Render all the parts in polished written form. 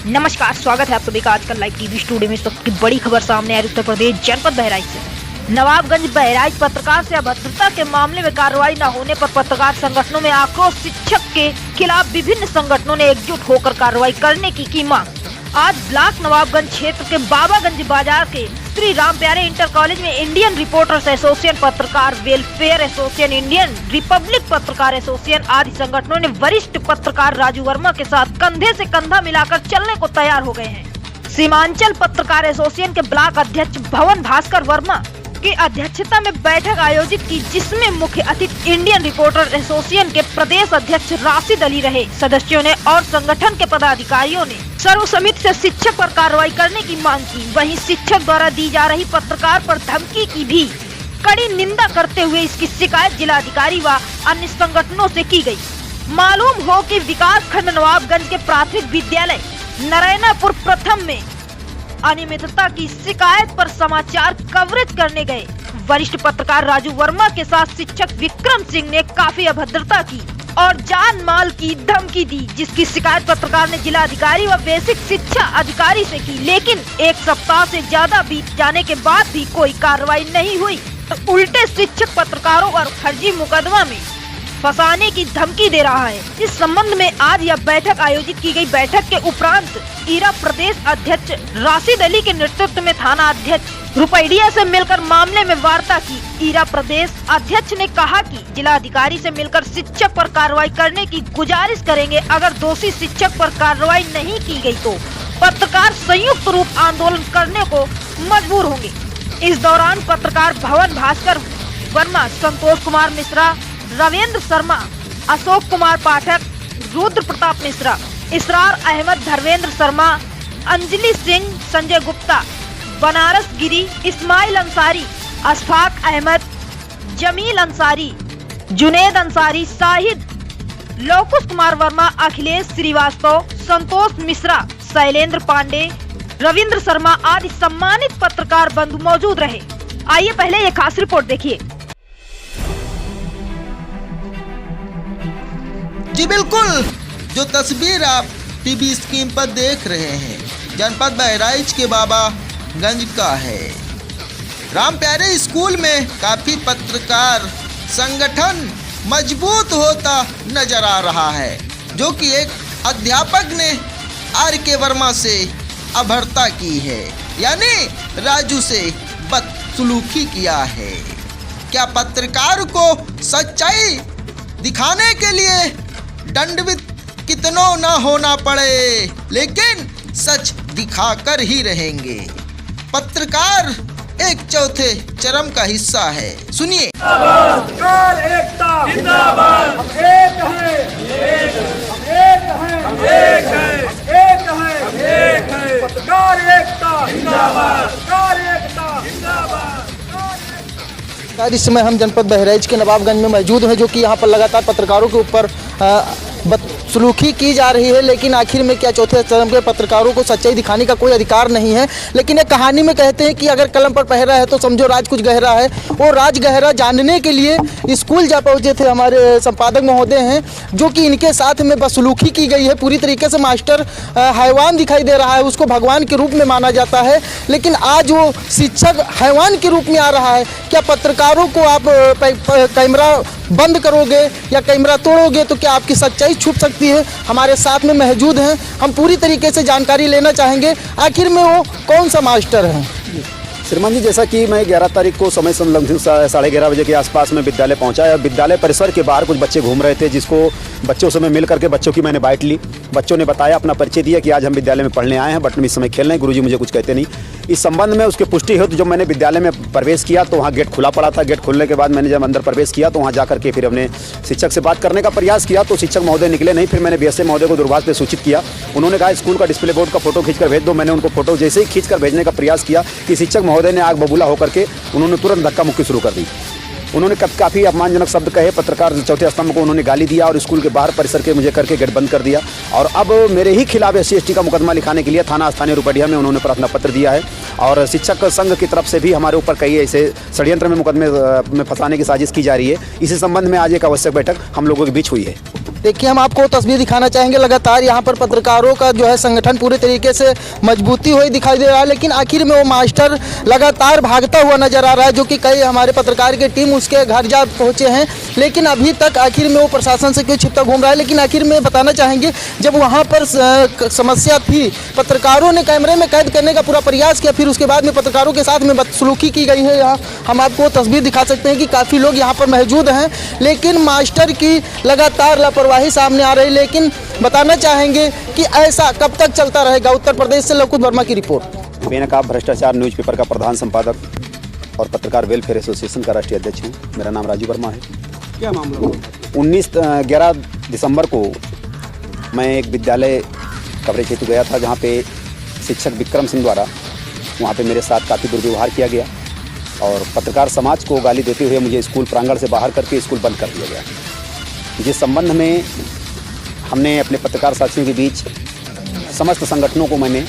नमस्कार, स्वागत है आप सभी का आज का लाइव टीवी स्टूडियो में। सबकी बड़ी खबर सामने आ रही उत्तर प्रदेश जनपद बहराइच से। नवाबगंज बहराइच पत्रकार से अभद्रता के मामले में कार्रवाई न होने पर पत्रकार संगठनों में आक्रोश। शिक्षक के खिलाफ विभिन्न संगठनों ने एकजुट होकर कार्रवाई करने की मांग। आज ब्लॉक नवाबगंज क्षेत्र के बाबागंज बाजार के श्री राम प्यारे इंटर कॉलेज में इंडियन रिपोर्टर्स एसोसिएशन, पत्रकार वेलफेयर एसोसिएशन, इंडियन रिपब्लिक पत्रकार एसोसिएशन आदि संगठनों ने वरिष्ठ पत्रकार राजू वर्मा के साथ कंधे से कंधा मिलाकर चलने को तैयार हो गए हैं। सीमांचल पत्रकार एसोसिएशन के ब्लॉक अध्यक्ष भवन भास्कर वर्मा की अध्यक्षता में बैठक आयोजित की, जिसमें मुख्य अतिथि इंडियन रिपोर्टर एसोसिएशन के प्रदेश अध्यक्ष राशिद अली रहे। सदस्यों ने और संगठन के पदाधिकारियों ने सर्वसम्मति से शिक्षक पर कार्रवाई करने की मांग की। वहीं शिक्षक द्वारा दी जा रही पत्रकार पर धमकी की भी कड़ी निंदा करते हुए इसकी शिकायत जिलाधिकारी व अन्य संगठनों से की गई। मालूम हो कि विकास खंड नवाबगंज के प्राथमिक विद्यालय नारायणापुर प्रथम में अनियमितता की शिकायत पर समाचार कवरेज करने गए वरिष्ठ पत्रकार राजू वर्मा के साथ शिक्षक विक्रम सिंह ने काफी अभद्रता की और जान माल की धमकी दी, जिसकी शिकायत पत्रकार ने जिलाधिकारी व बेसिक शिक्षा अधिकारी से की। लेकिन एक सप्ताह से ज्यादा बीत जाने के बाद भी कोई कार्रवाई नहीं हुई। उल्टे शिक्षक पत्रकारों और फर्जी मुकदमा में फंसाने की धमकी दे रहा है। इस संबंध में आज यह बैठक आयोजित की गई। बैठक के उपरांत ईरा प्रदेश अध्यक्ष राशिद अली के नेतृत्व में थाना अध्यक्ष रुपैडिया से मिलकर मामले में वार्ता की। ईरा प्रदेश अध्यक्ष ने कहा कि जिलाधिकारी से मिलकर शिक्षक पर कार्रवाई करने की गुजारिश करेंगे। अगर दोषी शिक्षक पर कार्रवाई नहीं की गई तो पत्रकार संयुक्त रूप आंदोलन करने को मजबूर होंगे। इस दौरान पत्रकार भवन भास्कर वर्मा, संतोष कुमार मिश्रा, रविंद्र शर्मा, अशोक कुमार पाठक, रुद्र प्रताप मिश्रा, इसरार अहमद, धर्मेंद्र शर्मा, अंजलि सिंह, संजय गुप्ता, बनारस गिरी, इस्माइल अंसारी, अशफाक अहमद, जमील अंसारी, जुनेद अंसारी, शाहिद, लोकुश कुमार वर्मा, अखिलेश श्रीवास्तव, संतोष मिश्रा, शैलेंद्र पांडे, रविंद्र शर्मा आदि सम्मानित पत्रकार बंधु मौजूद रहे। आइए पहले ये खास रिपोर्ट देखिए। जी बिल्कुल, जो तस्वीर आप टीवी स्क्रीन पर देख रहे हैं जनपद बहराइच के बाबागंज का है। राम प्यारे स्कूल में काफी पत्रकार संगठन मजबूत होता नजर आ रहा है, जो कि एक अध्यापक ने RK वर्मा से अभद्रता की है, यानी राजू से बदसलूकी किया है। क्या पत्रकार को सच्चाई दिखाने के लिए दंडवित कितनों न होना पड़े, लेकिन सच दिखाकर ही रहेंगे। पत्रकार एक चौथे चरम का हिस्सा है। सुनिए। पत्रकार एकता जिंदाबाद, हम एक हैं, हम एक हैं, हम एक हैं, एक हैं, हम एक हैं। पत्रकार एकता जिंदाबाद, पत्रकार एकता जिंदाबाद। इस समय हम जनपद बहराइच के नवाबगंज में मौजूद हैं, जो कि यहाँ पर लगातार पत्रकारों के ऊपर बदसलूकी की जा रही है। लेकिन आखिर में क्या चौथे चरम के पत्रकारों को सच्चाई दिखाने का कोई अधिकार नहीं है। लेकिन एक कहानी में कहते हैं कि अगर कलम पर पहरा है तो समझो राज कुछ गहरा है। वो राज गहरा जानने के लिए स्कूल जा पहुँचे थे हमारे संपादक महोदय हैं, जो कि इनके साथ में बदसलूकी की गई है। पूरी तरीके से मास्टर हैवान दिखाई दे रहा है, उसको भगवान के रूप में माना जाता है। लेकिन आज वो शिक्षक हैवान के रूप में आ रहा है। क्या पत्रकारों को आप कैमरा बंद करोगे या कैमरा तोड़ोगे तो क्या आपकी सच्चाई छुप सकती है? हमारे साथ में मौजूद हैं, हम पूरी तरीके से जानकारी लेना चाहेंगे आखिर में वो कौन सा मास्टर है। श्रीमान जी, जैसा कि मैं 11 तारीख को समय लगभग 11:30 बजे के आसपास में विद्यालय पहुंचा है। विद्यालय परिसर के बाहर कुछ बच्चे घूम रहे थे, जिसको बच्चों से मैं मिल करके बच्चों की मैंने बाइट ली। बच्चों ने बताया, अपना परिचय दिया कि आज हम विद्यालय में पढ़ने आए हैं, बट हम इस समय खेल रहे हैं, गुरुजी मुझे कुछ कहते नहीं। इस संबंध में उसके पुष्टि हो तो जब मैंने विद्यालय में प्रवेश किया तो वहाँ गेट खुला पड़ा था। गेट खुलने के बाद मैंने जब अंदर प्रवेश किया तो वहाँ जाकर के फिर हमने शिक्षक से बात करने का प्रयास किया तो शिक्षक महोदय निकले नहीं। फिर मैंने BSA महोदय को दूरभाष पे सूचित किया। उन्होंने कहा स्कूल का डिस्प्ले बोर्ड का फोटो खींचकर भेज दो। मैंने उनको फोटो जैसे ही खींचकर भेजने का प्रयास किया कि शिक्षक महोदय ने आग बबूला होकर के उन्होंने तुरंत धक्का मुक्की शुरू कर दी। उन्होंने काफ़ी अपमानजनक शब्द कहे, पत्रकार चौथे स्तंभ को उन्होंने गाली दिया और स्कूल के बाहर परिसर के मुझे करके गेट बंद कर दिया। और अब मेरे ही खिलाफ SC/ST का मुकदमा लिखाने के लिए थाना स्थानीय रुपैडिया में उन्होंने प्रार्थना पत्र दिया है। और शिक्षक संघ की तरफ से भी हमारे ऊपर कई ऐसे षड्यंत्र में मुकदमे में फंसाने की साजिश की जा रही है। इसी संबंध में आज एक आवश्यक बैठक हम लोगों के बीच हुई है। देखिए, हम आपको तस्वीर दिखाना चाहेंगे। लगातार यहाँ पर पत्रकारों का जो है संगठन पूरे तरीके से मजबूती हुई दिखाई दे रहा है, लेकिन आखिर में वो मास्टर लगातार भागता हुआ नजर आ रहा है, जो कि कई हमारे पत्रकार की टीम उसके घर जा पहुँचे हैं, लेकिन अभी तक आखिर में वो प्रशासन से क्यों छिपता घूम रहा है। लेकिन आखिर में बताना चाहेंगे, जब वहाँ पर समस्या थी, पत्रकारों ने कैमरे में कैद करने का पूरा प्रयास किया, फिर उसके बाद में पत्रकारों के साथ में बदसलूकी की गई है। यहाँ हम आपको तस्वीर दिखा सकते हैं कि काफ़ी लोग यहाँ पर मौजूद हैं, लेकिन मास्टर की लगातार लापरवाही सामने आ रही। लेकिन बताना चाहेंगे कि ऐसा कब तक चलता रहेगा। उत्तर प्रदेश से लवकुश वर्मा की रिपोर्ट। बेनकाब भ्रष्टाचार न्यूज़पेपर का प्रधान संपादक और पत्रकार वेलफेयर एसोसिएशन का राष्ट्रीय अध्यक्ष हूँ। मेरा नाम राजू वर्मा है। क्या मामला? 11 दिसंबर को मैं एक विद्यालय कवरेज हेतु गया था, जहाँ पे शिक्षक विक्रम सिंह द्वारा वहाँ पे मेरे साथ काफ़ी दुर्व्यवहार किया गया और पत्रकार समाज को गाली देते हुए मुझे स्कूल प्रांगण से बाहर करके स्कूल बंद कर दिया गया। जिस संबंध में हमने अपने पत्रकार साथियों के बीच समस्त संगठनों को मैंने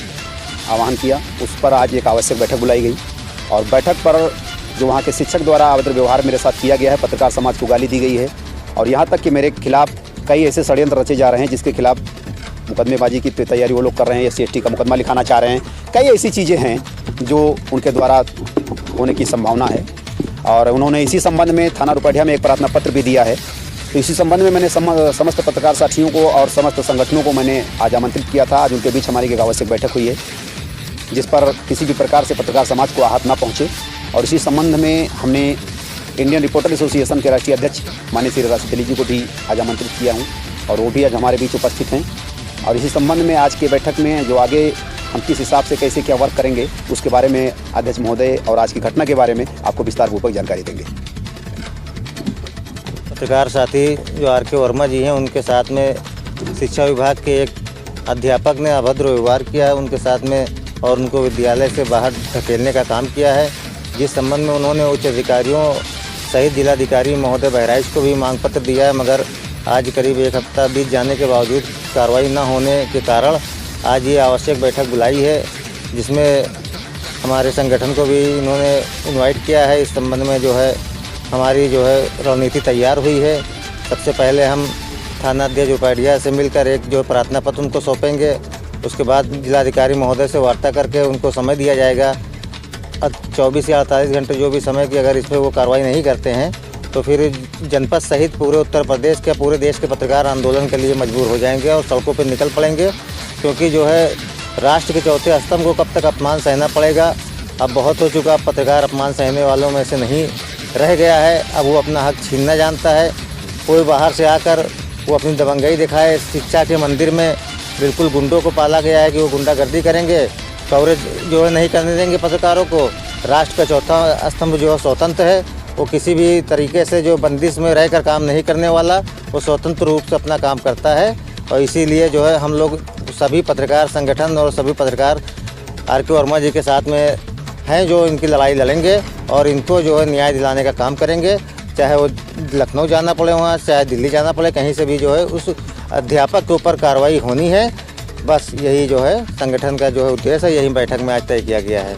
आह्वान किया, उस पर आज एक आवश्यक बैठक बुलाई गई और बैठक पर जो वहाँ के शिक्षक द्वारा अभद्र व्यवहार मेरे साथ किया गया है, पत्रकार समाज को गाली दी गई है और यहाँ तक कि मेरे खिलाफ कई ऐसे षड्यंत्र रचे जा रहे हैं जिसके खिलाफ मुकदमेबाजी की तैयारी वो लोग कर रहे हैं, SC/ST का मुकदमा लिखाना चाह रहे हैं। कई ऐसी चीज़ें हैं जो उनके द्वारा होने की संभावना है और उन्होंने इसी संबंध में थाना रुपैया में एक प्रार्थना पत्र भी दिया है। तो इसी संबंध में मैंने समस्त पत्रकार साथियों को और समस्त संगठनों को मैंने आज आमंत्रित किया था। आज उनके बीच हमारी एक आवश्यक बैठक हुई है, जिस पर किसी भी प्रकार से पत्रकार समाज को आहत ना पहुँचे और इसी संबंध में हमने इंडियन रिपोर्टर एसोसिएशन के राष्ट्रीय अध्यक्ष माननीय श्री राशिद अली जी को भी आज आमंत्रित किया हूँ और वो भी आज हमारे बीच उपस्थित हैं और इसी संबंध में आज की बैठक में जो आगे हम किस हिसाब से कैसे क्या वर्क करेंगे उसके बारे में अध्यक्ष महोदय और आज की घटना के बारे में आपको विस्तारपूर्वक जानकारी देंगे। पत्रकार साथी जो RK वर्मा जी हैं, उनके साथ में शिक्षा विभाग के एक अध्यापक ने अभद्र व्यवहार किया है उनके साथ में और उनको विद्यालय से बाहर धकेलने का काम किया है, जिस संबंध में उन्होंने उच्च अधिकारियों सहित जिलाधिकारी महोदय बहराइच को भी मांग पत्र दिया है, मगर आज करीब एक हफ्ता बीत जाने के बावजूद कार्रवाई न होने के कारण आज ये आवश्यक बैठक बुलाई है, जिसमें हमारे संगठन को भी इन्होंने इनवाइट किया है। इस संबंध में जो है हमारी जो है रणनीति तैयार हुई है। सबसे पहले हम थाना अध्यक्ष रुपैया से मिलकर एक जो प्रार्थना पत्र उनको सौंपेंगे, उसके बाद जिलाधिकारी महोदय से वार्ता करके उनको समय दिया जाएगा 24 या 48 घंटे जो भी समय की, अगर इस पर वो कार्रवाई नहीं करते हैं तो फिर जनपद सहित पूरे उत्तर प्रदेश के पूरे देश के पत्रकार आंदोलन के लिए मजबूर हो जाएंगे और सड़कों पर निकल पड़ेंगे, क्योंकि जो है राष्ट्र के चौथे स्तंभ को कब तक अपमान सहना पड़ेगा। अब बहुत हो चुका, पत्रकार अपमान सहने वालों में से नहीं रह गया है। अब वो अपना हक छीनना जानता है। कोई बाहर से आकर वो अपनी दबंगई दिखाए। शिक्षा के मंदिर में बिल्कुल गुंडों को पाला गया है कि वो गुंडागर्दी करेंगे, कवरेज जो है नहीं करने देंगे पत्रकारों को। राष्ट्र का चौथा स्तंभ जो है स्वतंत्र है, वो किसी भी तरीके से जो बंदिश में रहकर काम नहीं करने वाला, वो स्वतंत्र रूप से अपना काम करता है। और इसीलिए जो है हम लोग सभी पत्रकार संगठन और सभी पत्रकार RK वर्मा जी के साथ में हैं, जो इनकी लड़ाई लड़ेंगे और इनको जो है न्याय दिलाने का काम करेंगे, चाहे वो लखनऊ जाना पड़े वहाँ, चाहे दिल्ली जाना पड़े, कहीं से भी जो है उस अध्यापक के ऊपर कार्रवाई होनी है। बस यही जो है संगठन का जो है उद्देश्य है, यही बैठक में आज तय किया गया है।